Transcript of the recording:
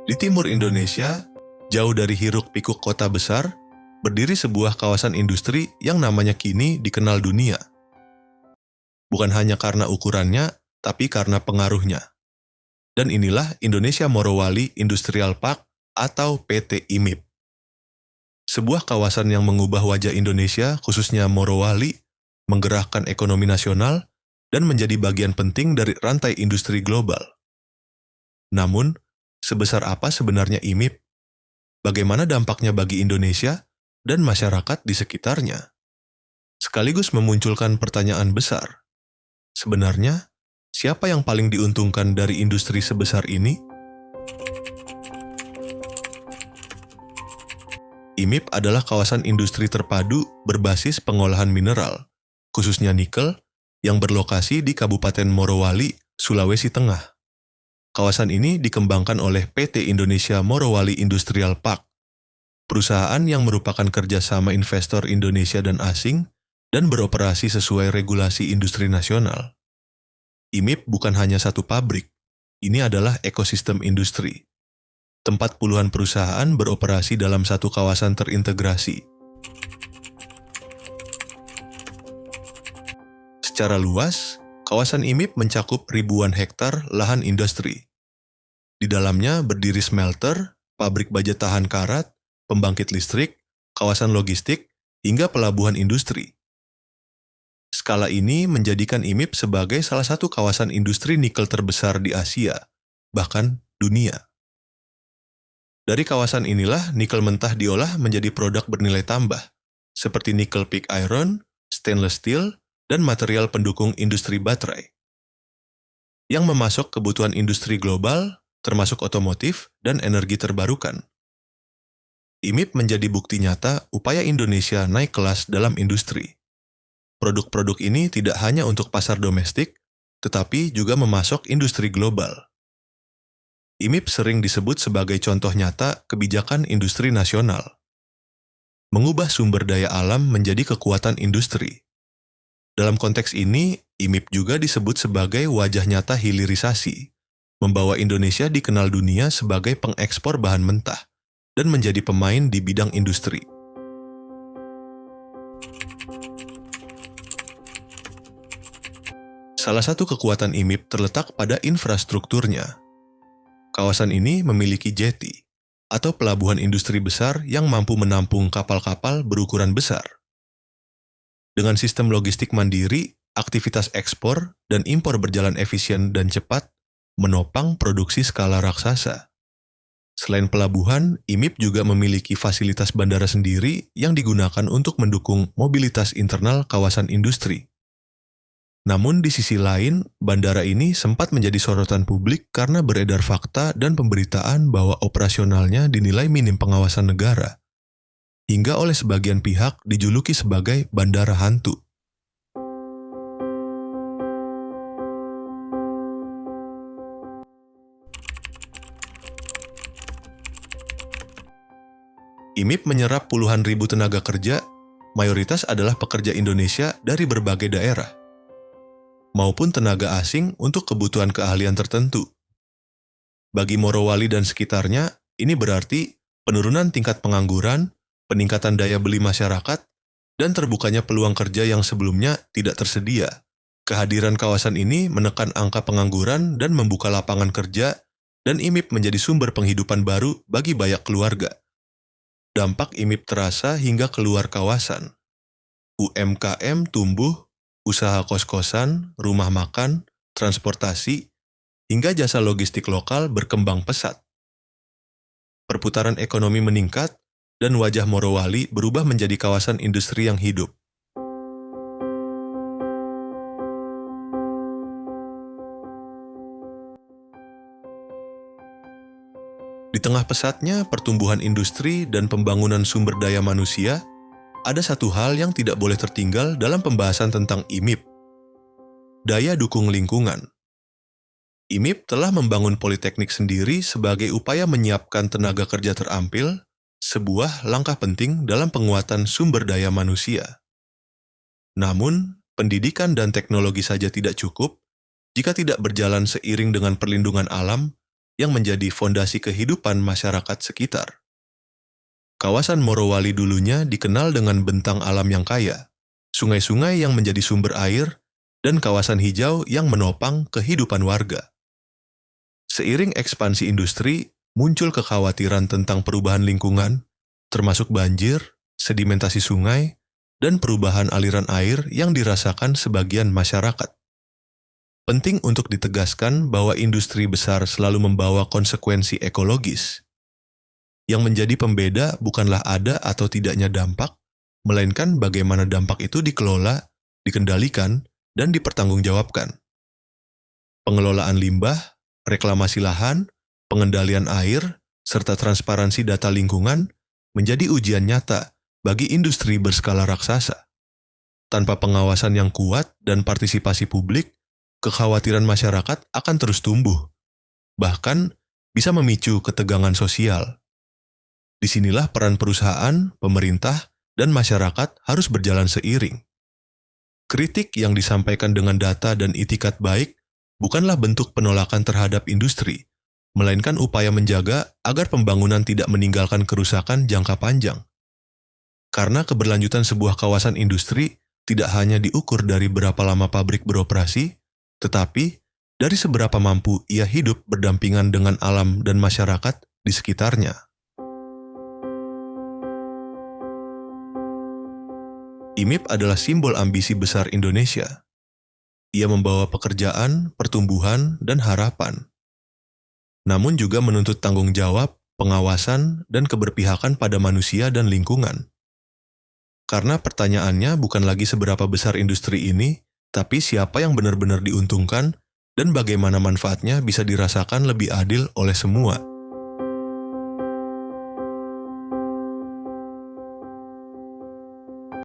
Di timur Indonesia, jauh dari hiruk-pikuk kota besar, berdiri sebuah kawasan industri yang namanya kini dikenal dunia. Bukan hanya karena ukurannya, tapi karena pengaruhnya. Dan inilah Indonesia Morowali Industrial Park atau PT IMIP. Sebuah kawasan yang mengubah wajah Indonesia, khususnya Morowali, menggerakkan ekonomi nasional, dan menjadi bagian penting dari rantai industri global. Namun, sebesar apa sebenarnya IMIP? Bagaimana dampaknya bagi Indonesia dan masyarakat di sekitarnya? Sekaligus memunculkan pertanyaan besar. Sebenarnya, siapa yang paling diuntungkan dari industri sebesar ini? IMIP adalah kawasan industri terpadu berbasis pengolahan mineral, khususnya nikel, yang berlokasi di Kabupaten Morowali, Sulawesi Tengah. Kawasan ini dikembangkan oleh PT Indonesia Morowali Industrial Park, perusahaan yang merupakan kerjasama investor Indonesia dan asing dan beroperasi sesuai regulasi industri nasional. IMIP bukan hanya satu pabrik, ini adalah ekosistem industri. Tempat puluhan perusahaan beroperasi dalam satu kawasan terintegrasi. Secara luas, kawasan IMIP mencakup ribuan hektar lahan industri. Di dalamnya berdiri smelter, pabrik baja tahan karat, pembangkit listrik, kawasan logistik, hingga pelabuhan industri. Skala ini menjadikan IMIP sebagai salah satu kawasan industri nikel terbesar di Asia, bahkan dunia. Dari kawasan inilah nikel mentah diolah menjadi produk bernilai tambah, seperti nikel pig iron, stainless steel, dan material pendukung industri baterai. Yang memasok kebutuhan industri global, termasuk otomotif dan energi terbarukan. IMIP menjadi bukti nyata upaya Indonesia naik kelas dalam industri. Produk-produk ini tidak hanya untuk pasar domestik, tetapi juga memasok industri global. IMIP sering disebut sebagai contoh nyata kebijakan industri nasional. Mengubah sumber daya alam menjadi kekuatan industri. Dalam konteks ini, IMIP juga disebut sebagai wajah nyata hilirisasi, membawa Indonesia dikenal dunia sebagai pengekspor bahan mentah dan menjadi pemain di bidang industri. Salah satu kekuatan IMIP terletak pada infrastrukturnya. Kawasan ini memiliki jetty, atau pelabuhan industri besar yang mampu menampung kapal-kapal berukuran besar. Dengan sistem logistik mandiri, aktivitas ekspor dan impor berjalan efisien dan cepat, menopang produksi skala raksasa. Selain pelabuhan, IMIP juga memiliki fasilitas bandara sendiri yang digunakan untuk mendukung mobilitas internal kawasan industri. Namun di sisi lain, bandara ini sempat menjadi sorotan publik karena beredar fakta dan pemberitaan bahwa operasionalnya dinilai minim pengawasan negara, hingga oleh sebagian pihak dijuluki sebagai bandara hantu. IMIP menyerap puluhan ribu tenaga kerja, mayoritas adalah pekerja Indonesia dari berbagai daerah, maupun tenaga asing untuk kebutuhan keahlian tertentu. Bagi Morowali dan sekitarnya, ini berarti penurunan tingkat pengangguran, peningkatan daya beli masyarakat, dan terbukanya peluang kerja yang sebelumnya tidak tersedia. Kehadiran kawasan ini menekan angka pengangguran dan membuka lapangan kerja, dan IMIP menjadi sumber penghidupan baru bagi banyak keluarga. Dampak IMIP terasa hingga keluar kawasan. UMKM tumbuh, usaha kos-kosan, rumah makan, transportasi, hingga jasa logistik lokal berkembang pesat. Perputaran ekonomi meningkat, dan wajah Morowali berubah menjadi kawasan industri yang hidup. Di tengah pesatnya pertumbuhan industri dan pembangunan sumber daya manusia, ada satu hal yang tidak boleh tertinggal dalam pembahasan tentang IMIP. Daya dukung lingkungan. IMIP telah membangun politeknik sendiri sebagai upaya menyiapkan tenaga kerja terampil, sebuah langkah penting dalam penguatan sumber daya manusia. Namun, pendidikan dan teknologi saja tidak cukup jika tidak berjalan seiring dengan perlindungan alam yang menjadi fondasi kehidupan masyarakat sekitar. Kawasan Morowali dulunya dikenal dengan bentang alam yang kaya, sungai-sungai yang menjadi sumber air, dan kawasan hijau yang menopang kehidupan warga. Seiring ekspansi industri, muncul kekhawatiran tentang perubahan lingkungan, termasuk banjir, sedimentasi sungai, dan perubahan aliran air yang dirasakan sebagian masyarakat. Penting untuk ditegaskan bahwa industri besar selalu membawa konsekuensi ekologis. Yang menjadi pembeda bukanlah ada atau tidaknya dampak, melainkan bagaimana dampak itu dikelola, dikendalikan, dan dipertanggungjawabkan. Pengelolaan limbah, reklamasi lahan, pengendalian air, serta transparansi data lingkungan menjadi ujian nyata bagi industri berskala raksasa. Tanpa pengawasan yang kuat dan partisipasi publik, kekhawatiran masyarakat akan terus tumbuh, bahkan bisa memicu ketegangan sosial. Disinilah peran perusahaan, pemerintah, dan masyarakat harus berjalan seiring. Kritik yang disampaikan dengan data dan itikat baik bukanlah bentuk penolakan terhadap industri, melainkan upaya menjaga agar pembangunan tidak meninggalkan kerusakan jangka panjang. Karena keberlanjutan sebuah kawasan industri tidak hanya diukur dari berapa lama pabrik beroperasi, tetapi dari seberapa mampu ia hidup berdampingan dengan alam dan masyarakat di sekitarnya. IMIP adalah simbol ambisi besar Indonesia. Ia membawa pekerjaan, pertumbuhan, dan harapan. Namun juga menuntut tanggung jawab, pengawasan, dan keberpihakan pada manusia dan lingkungan. Karena pertanyaannya bukan lagi seberapa besar industri ini, tapi siapa yang benar-benar diuntungkan dan bagaimana manfaatnya bisa dirasakan lebih adil oleh semua.